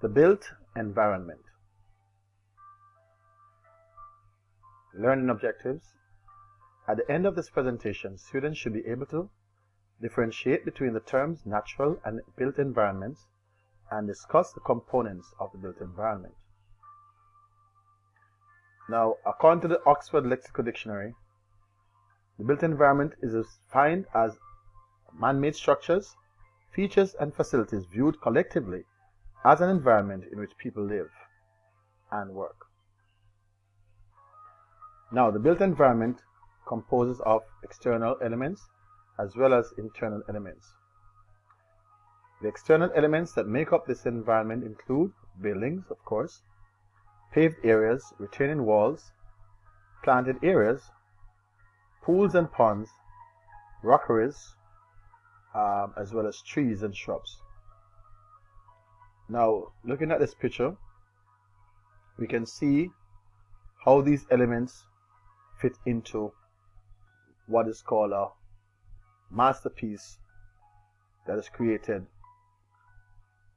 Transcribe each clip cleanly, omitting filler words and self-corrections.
The built environment. Learning objectives. At the end of this presentation, students should be able to differentiate between the terms natural and built environments and discuss the components of the built environment. Now, according to the Oxford Lexical Dictionary, the built environment is defined as man-made structures, features, and facilities viewed collectively as an environment in which people live and work. Now, the built environment composes of external elements as well as internal elements. The external elements that make up this environment include buildings, of course, paved areas, retaining walls, planted areas, pools and ponds, rockeries, as well as trees and shrubs. Now, looking at this picture, we can see how these elements fit into what is called a masterpiece that is created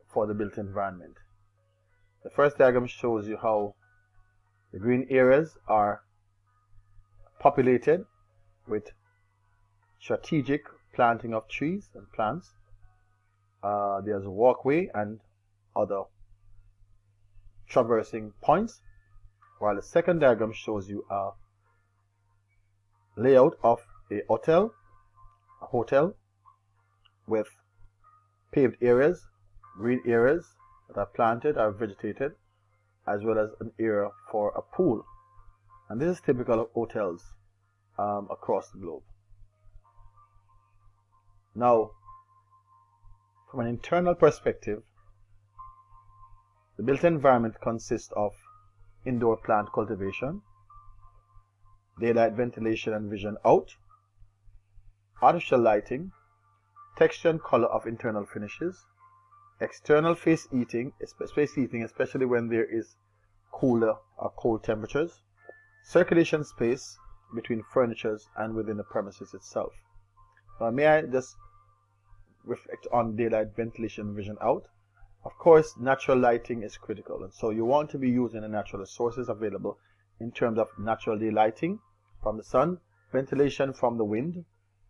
for the built environment. The first diagram shows you how the green areas are populated with strategic planting of trees and plants. There's a walkway and other traversing points, while the second diagram shows you a layout of a hotel with paved areas, green areas that are planted or vegetated, as well as an area for a pool. And this is typical of hotels across the globe. Now, from an internal perspective, the built environment consists of indoor plant cultivation, daylight ventilation and vision out, artificial lighting, texture and color of internal finishes, external space heating, especially when there is cooler or cold temperatures, circulation space between furnitures and within the premises itself. Now, may I just reflect on daylight ventilation, vision out? Of course, natural lighting is critical, and so you want to be using the natural sources available in terms of natural daylighting from the sun, ventilation from the wind,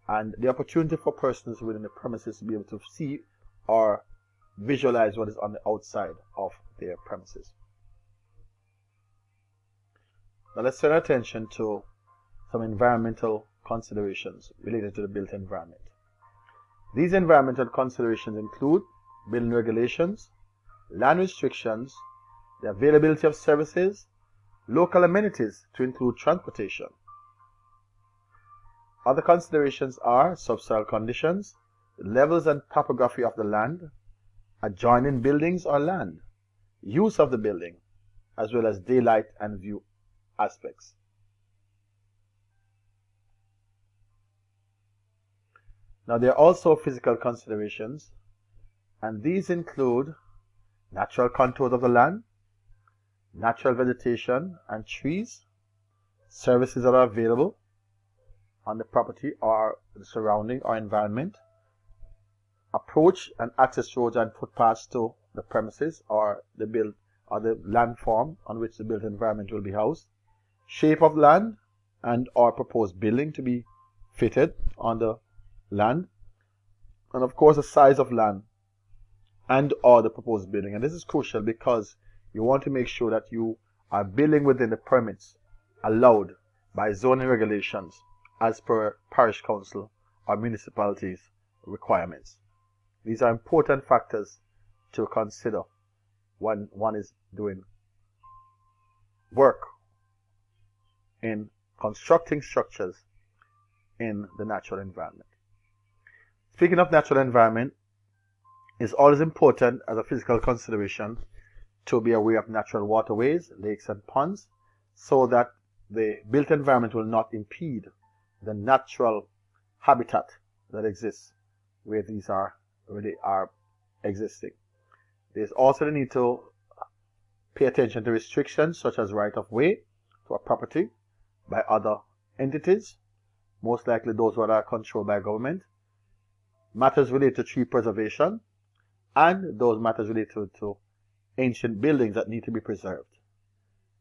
and the opportunity for persons within the premises to be able to see or visualize what is on the outside of their premises. Now let's turn our attention to some environmental considerations related to the built environment. These environmental considerations include building regulations, land restrictions, the availability of services, local amenities to include transportation. Other considerations are subsoil conditions, the levels and topography of the land, adjoining buildings or land, use of the building, as well as daylight and view aspects. Now, there are also physical considerations, and these include natural contours of the land, natural vegetation and trees, services that are available on the property or the surrounding or environment, approach and access roads and footpaths to the premises or the land form on which the built environment will be housed, shape of land and or proposed building to be fitted on the land, and of course the size of land and or the proposed building. And this is crucial because you want to make sure that you are building within the permits allowed by zoning regulations as per parish council or municipalities requirements. These are important factors to consider when one is doing work in constructing structures in the natural environment. Speaking of natural environment, it's always important as a physical consideration to be aware of natural waterways, lakes and ponds, so that the built environment will not impede the natural habitat that exists where these are existing. There's also the need to pay attention to restrictions such as right of way to a property by other entities, most likely those that are controlled by government, matters related to tree preservation, and those matters related to ancient buildings that need to be preserved.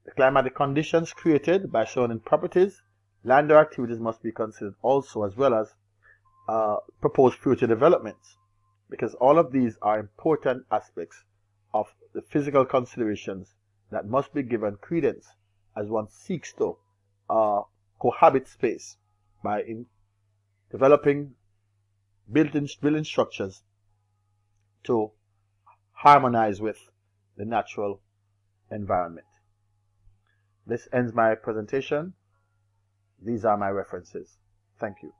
The climatic conditions created by surrounding properties, land or activities must be considered also, as well as proposed future developments, because all of these are important aspects of the physical considerations that must be given credence as one seeks to cohabit space by developing building structures to harmonize with the natural environment. This ends my presentation. These are my references. Thank you.